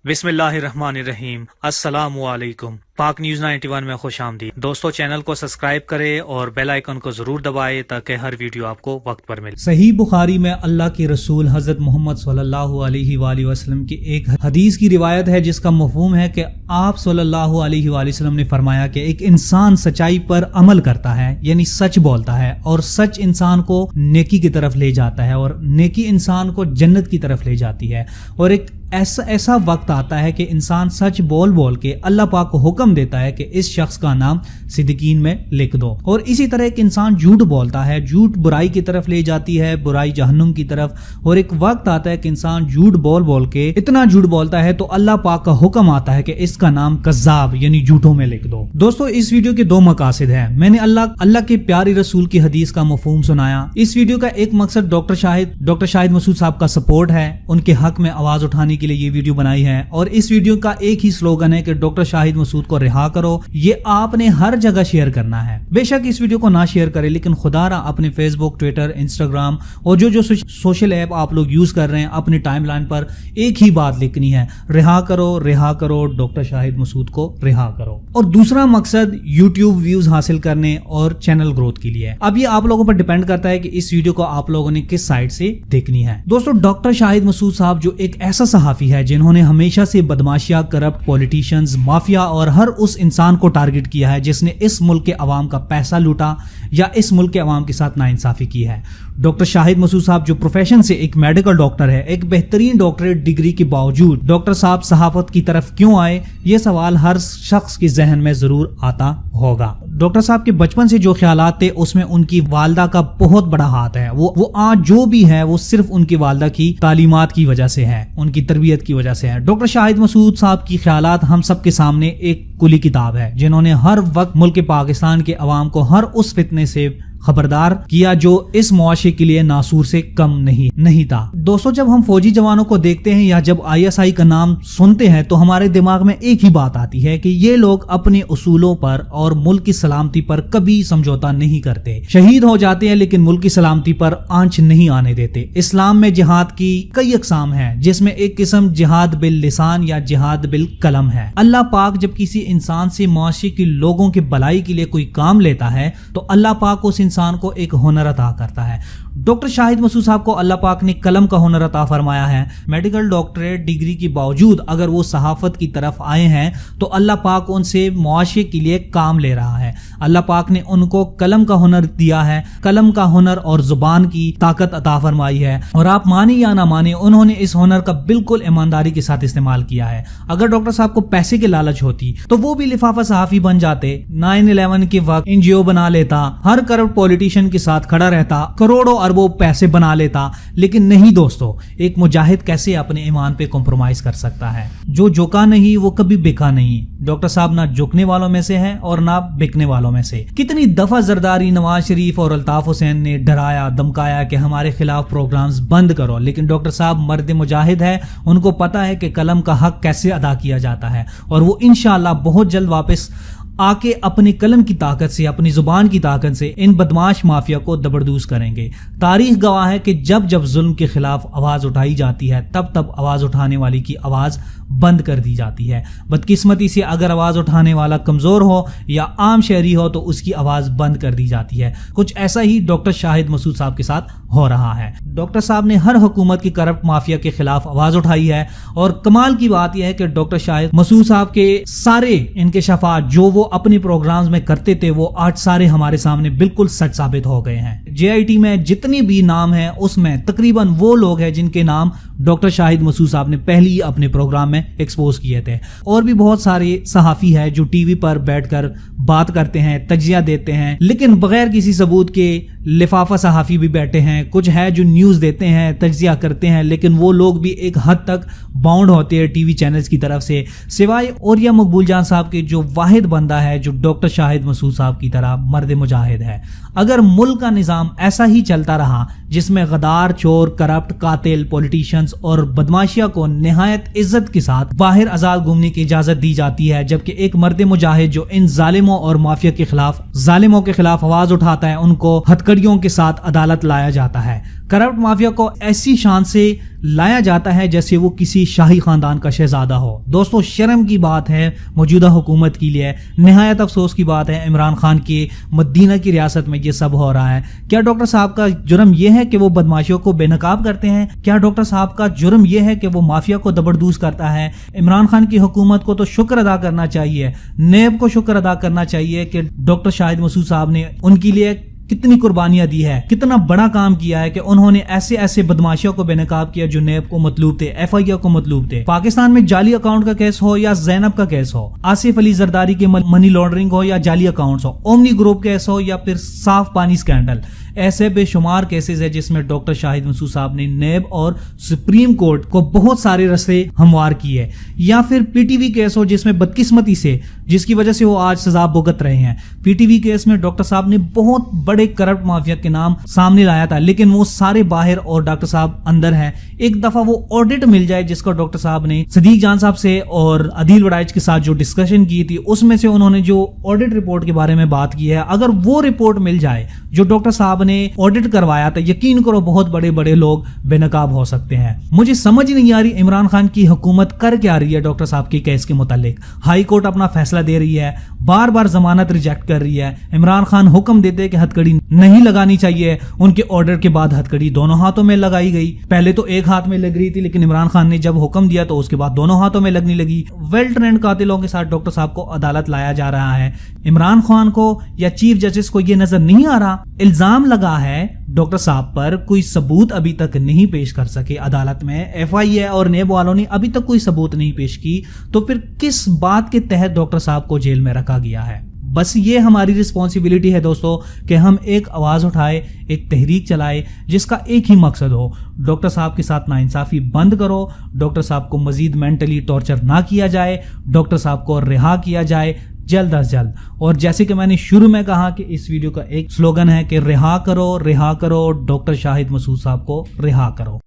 بسم اللہ الرحمن الرحیم۔ السلام علیکم۔ پاک نیوز 91 میں خوش آمدید دوستو، چینل کو سبسکرائب کریں اور بیل آئیکن کو ضرور دبائیں تاکہ ہر ویڈیو آپ کو وقت پر ملے۔ صحیح بخاری میں اللہ کے رسول حضرت محمد صلی اللہ علیہ وآلہ وسلم کی ایک حدیث کی روایت ہے جس کا مفہوم ہے کہ آپ صلی اللہ علیہ وآلہ وسلم نے فرمایا کہ ایک انسان سچائی پر عمل کرتا ہے، یعنی سچ بولتا ہے، اور سچ انسان کو نیکی کی طرف لے جاتا ہے اور نیکی انسان کو جنت کی طرف لے جاتی ہے، اور ایک ایسا وقت آتا ہے کہ انسان سچ بول کے اللہ پاک کو حکم دیتا ہے کہ اس شخص کا نام صدیقین میں لکھ دو۔ اور اسی طرح ایک انسان جھوٹ بولتا ہے، جھوٹ برائی کی طرف لے جاتی ہے، برائی جہنم کی طرف، اور ایک وقت آتا ہے کہ انسان جھوٹ بول کے اتنا جھوٹ بولتا ہے تو اللہ پاک کا حکم آتا ہے کہ اس کا نام کذاب یعنی جھوٹوں میں لکھ دو۔ دوستو، اس ویڈیو کے دو مقاصد ہیں۔ میں نے اللہ کے پیارے رسول کی حدیث کا مفہوم سنایا۔ اس ویڈیو کا ایک مقصد ڈاکٹر شاہد مسعود صاحب کا سپورٹ ہے، ان کے حق میں آواز اٹھانے کے لیے یہ ویڈیو بنائی ہے، اور اس ویڈیو کا ایک ہی سلوگن ہے کہ ڈاکٹر شاہد مسعود کو رہا کرو۔ یہ آپ نے ہر جگہ شیئر کرنا ہے۔ بے شک اس ویڈیو کو نہ شیئر کریں، لیکن خدا را اپنے فیس بک، ٹویٹر، انسٹاگرام اور جو سوشل ایپ آپ لوگ یوز کر رہے ہیں، اپنی ٹائم لائن پر ایک ہی بات لکھنی ہے، رہا کرو ڈاکٹر شاہد مسعود کو رہا کرو۔ اور دوسرا مقصد یوٹیوب ویوز حاصل کرنے اور چینل گروتھ کے لیے۔ اب یہ آپ لوگوں پر ڈیپینڈ کرتا ہے کہ اس ویڈیو کو آپ لوگوں نے کس سائٹ سے دیکھنی ہے۔ دوستو، ڈاکٹر شاہد مسعود صاحب جو ایک ایسا صحافی ہے جنہوں نے ہمیشہ سے بدماشیاں، کرپٹ پولیٹیشنز، مافیا اور ہر اس انسان کو ٹارگٹ کیا ہے جس نے اس ملک کے عوام کا پیسہ لوٹا یا اس ملک کے عوام کے ساتھ ناانصافی کی ہے۔ ڈاکٹر شاہد مسعود صاحب جو پروفیشن سے ایک میڈیکل ڈاکٹر ہے، ایک بہترین ڈاکٹریٹ ڈگری کے باوجود ڈاکٹر صاحب صحافت کی طرف کیوں آئے، یہ سوال ہر شخص کے ذہن میں ضرور آتا ہوگا۔ ڈاکٹر صاحب کے بچپن سے جو خیالات تھے اس میں ان کی والدہ کا بہت بڑا ہاتھ ہے۔ وہ آج جو بھی ہے وہ صرف ان کی والدہ کی تعلیمات کی وجہ سے ہے، ان کی تربیت کی وجہ سے ہے۔ ڈاکٹر شاہد مسعود صاحب کی خیالات ہم سب کے سامنے ایک کھلی کتاب ہے، جنہوں نے ہر وقت ملک پاکستان کے عوام کو ہر اس فتنے سے خبردار کیا جو اس معاشرے کے لیے ناسور سے کم نہیں تھا۔ دوستو، جب ہم فوجی جوانوں کو دیکھتے ہیں یا جب ISI کا نام سنتے ہیں تو ہمارے دماغ میں ایک ہی بات آتی ہے کہ یہ لوگ اپنے اصولوں پر اور ملک کی سلامتی پر کبھی سمجھوتا نہیں کرتے، شہید ہو جاتے ہیں لیکن ملک کی سلامتی پر آنچ نہیں آنے دیتے۔ اسلام میں جہاد کی کئی اقسام ہیں، جس میں ایک قسم جہاد باللسان یا جہاد بالقلم ہے۔ اللہ پاک جب کسی انسان سے معاشرے کے لوگوں کے بھلائی کے لیے کوئی کام لیتا ہے تو اللہ پاک اس انسان کو ایک ہنر عطا کرتا ہے۔ ڈاکٹر شاہد مسعود صاحب کو اللہ پاک نے قلم کا ہنر عطا فرمایا ہے۔ میڈیکل ڈاکٹریٹ ڈگری کے باوجود اگر وہ صحافت کی طرف آئے ہیں تو اللہ پاک ان سے معاشرے کے لیے کام لے رہا ہے۔ اللہ پاک نے ان کو قلم کا ہنر دیا ہے، قلم کا ہنر اور زبان کی طاقت عطا فرمائی ہے، اور آپ مانیں یا نہ مانیں انہوں نے اس ہنر کا بالکل ایمانداری کے ساتھ استعمال کیا ہے۔ اگر ڈاکٹر صاحب کو پیسے کی لالچ ہوتی تو وہ بھی لفافہ صحافی بن جاتے، 9/11 کے وقت NGO بنا لیتا، ہر کرپٹ پولیٹیشین کے ساتھ کھڑا رہتا، کروڑوں اربوں پیسے بنا لیتا، لیکن نہیں دوستو، ایک مجاہد کیسے اپنے ایمان پہ کمپرومائز کر سکتا ہے؟ جو جھکا نہیں وہ کبھی بکا نہیں۔ ڈاکٹر صاحب نہ جھکنے والوں میں سے ہیں اور نہ بکنے والوں میں سے۔ کتنی دفعہ زرداری، نواز شریف اور الطاف حسین نے ڈرایا دمکایا کہ ہمارے خلاف پروگرامز بند کرو، لیکن ڈاکٹر صاحب مرد مجاہد ہے، ان کو پتا ہے کہ قلم کا حق کیسے ادا کیا جاتا ہے، اور وہ انشاءاللہ بہت جلد واپس آ کے اپنی قلم کی طاقت سے، اپنی زبان کی طاقت سے ان بدماش مافیا کو زبردوز کریں گے۔ تاریخ گواہ ہے کہ جب ظلم کے خلاف آواز اٹھائی جاتی ہے تب آواز اٹھانے والی کی آواز بند کر دی جاتی ہے۔ بدقسمتی سے اگر آواز اٹھانے والا کمزور ہو یا عام شہری ہو تو اس کی آواز بند کر دی جاتی ہے۔ کچھ ایسا ہی ڈاکٹر شاہد مسعود صاحب کے ساتھ ہو رہا ہے۔ ڈاکٹر صاحب نے ہر حکومت کی کرپٹ مافیا کے خلاف آواز اٹھائی ہے، اور کمال کی بات یہ ہے کہ ڈاکٹر شاہد مسعود صاحب کے سارے انکشافات جو وہ اپنی پروگرامز میں کرتے تھے وہ آج سارے ہمارے سامنے بالکل سچ ثابت ہو گئے ہیں۔ JIT میں جتنی بھی نام ہیں اس میں تقریباً وہ لوگ ہیں جن کے نام ڈاکٹر شاہد مسعود صاحب نے پہلی ہی اپنے پروگرام میں ایکسپوز کیے تھے۔ اور بھی بہت سارے صحافی ہیں جو ٹی وی پر بیٹھ کر بات کرتے ہیں، تجزیہ دیتے ہیں، لیکن بغیر کسی ثبوت کے۔ لفافہ صحافی بھی بیٹھے ہیں، کچھ ہے جو نیوز دیتے ہیں، تجزیہ کرتے ہیں، لیکن وہ لوگ بھی ایک حد تک باؤنڈ ہوتے ہیں ٹی وی چینلز کی طرف سے، سوائے اوریا مقبول جان صاحب کے جو واحد بندہ ہے جو ڈاکٹر شاہد مسعود صاحب کی طرح مرد مجاہد ہے۔ اگر ملک کا نظام ایسا ہی چلتا رہا جس میں غدار، چور، کرپٹ، قاتل، پولیٹیشینز اور بدماشیہ کو نہایت عزت کے ساتھ باہر آزاد گھومنے کی اجازت دی جاتی ہے، جبکہ ایک مرد مجاہد جو ان ظالموں اور مافیا کے خلاف آواز اٹھاتا ہے، ان کو ہتھکڑی ہتھکڑیوں کے ساتھ عدالت لایا جاتا ہے. کرپٹ مافیا کو ایسی شان سے لایا جاتا ہے جیسے وہ کسی شاہی خاندان کا شہزادہ ہو. دوستو شرم کی بات ہے موجودہ حکومت کے لیے, نہایت افسوس کی بات ہے عمران خان کے مدینہ کی ریاست میں یہ سب ہو رہا ہے. کیا ڈاکٹر صاحب کا جرم یہ ہے کہ وہ بدماشیوں کو بے نقاب کرتے ہیں؟ کیا ڈاکٹر صاحب کا جرم یہ ہے کہ وہ مافیا کو زبردوز کرتا ہے؟ عمران خان کی حکومت کو تو شکر ادا کرنا چاہیے, نیب کو شکر ادا کرنا چاہیے کہ ڈاکٹر شاہد مسعود صاحب نے ان کے لیے کتنی قربانیاں دی ہے, کتنا بڑا کام کیا ہے کہ انہوں نے ایسے بدماشیوں کو بے نقاب کیا جو نیب کو مطلوب تھے, ایف آئی اے کو مطلوب تھے. پاکستان میں جعلی اکاؤنٹ کا کیس ہو یا زینب کا کیس ہو, آصف علی زرداری کے منی لانڈرنگ ہو یا جعلی اکاؤنٹس ہو, اومنی گروپ کیس ہو یا پھر صاف پانی سکینڈل, ایسے بے شمار کیسز ہے جس میں ڈاکٹر شاہد مسعود صاحب نے نیب اور سپریم کورٹ کو بہت سارے رستے ہموار کیے. یا پھر پی ٹی وی کیس ہو جس میں بدقسمتی سے, جس کی وجہ سے وہ آج سزا بھگت رہے ہیں. پی ٹی وی کیس میں ڈاکٹر صاحب نے بہت بڑے کرپٹ مافیا کے نام سامنے لایا تھا, لیکن وہ سارے باہر اور ڈاکٹر صاحب اندر ہیں. ایک دفعہ وہ آڈٹ مل جائے جس کو ڈاکٹر صاحب نے صدیق جان صاحب سے اور عدیل وڑائچ کے ساتھ جو ڈسکشن کی تھی, اس میں سے انہوں نے جو آڈٹ رپورٹ کے بارے میں بات کی ہے, اگر وہ رپورٹ مل جائے جو ڈاکٹر صاحب نے آڈٹ کروایا تھا, یقین کرو بہت بڑے بڑے لوگ بے نقاب ہو سکتے ہیں. مجھے سمجھ نہیں آ رہی عمران خان کی حکومت کر کیا رہی ہے ڈاکٹر صاحب کے کیس کے متعلق. ہائی کورٹ اپنا فیصلہ دے رہی ہے, بار بار ضمانت ریجیکٹ کر رہی ہے. عمران خان حکم دیتے کہ ہتھکڑی نہیں لگانی چاہیے, ان کے آرڈر کے بعد ہتھکڑی دونوں ہاتھوں میں لگائی گئی. پہلے تو ایک ہاتھ میں لگ رہی تھی, لیکن عمران خان نے جب حکم دیا تو اس کے بعد دونوں ہاتھوں میں لگنے لگی. ویل ٹرینڈ قاتلوں کے ساتھ ڈاکٹر صاحب کو عدالت لایا جا رہا ہے. عمران خان کو یا چیف جسٹس کو یہ نظر نہیں آ رہا؟ الزام لگا ہے ڈاکٹر صاحب پر, کوئی ثبوت ابھی تک نہیں پیش کر سکے عدالت میں. ایف آئی اے اور نیب والوں نے ابھی تک کوئی ثبوت نہیں پیش کی, تو پھر کس بات کے تحت ڈاکٹر صاحب کو جیل میں رکھا گیا ہے؟ بس یہ ہماری رسپانسبلٹی ہے دوستو کہ ہم ایک آواز اٹھائے, ایک تحریک چلائے جس کا ایک ہی مقصد ہو, ڈاکٹر صاحب کے ساتھ ناانصافی بند کرو, ڈاکٹر صاحب کو مزید مینٹلی ٹارچر نہ کیا جائے, ڈاکٹر صاحب کو رہا کیا جائے جلد از جلد. اور جیسے کہ میں نے شروع میں کہا کہ اس ویڈیو کا ایک سلوگن ہے کہ رہا کرو ڈاکٹر شاہد مسعود صاحب کو رہا کرو.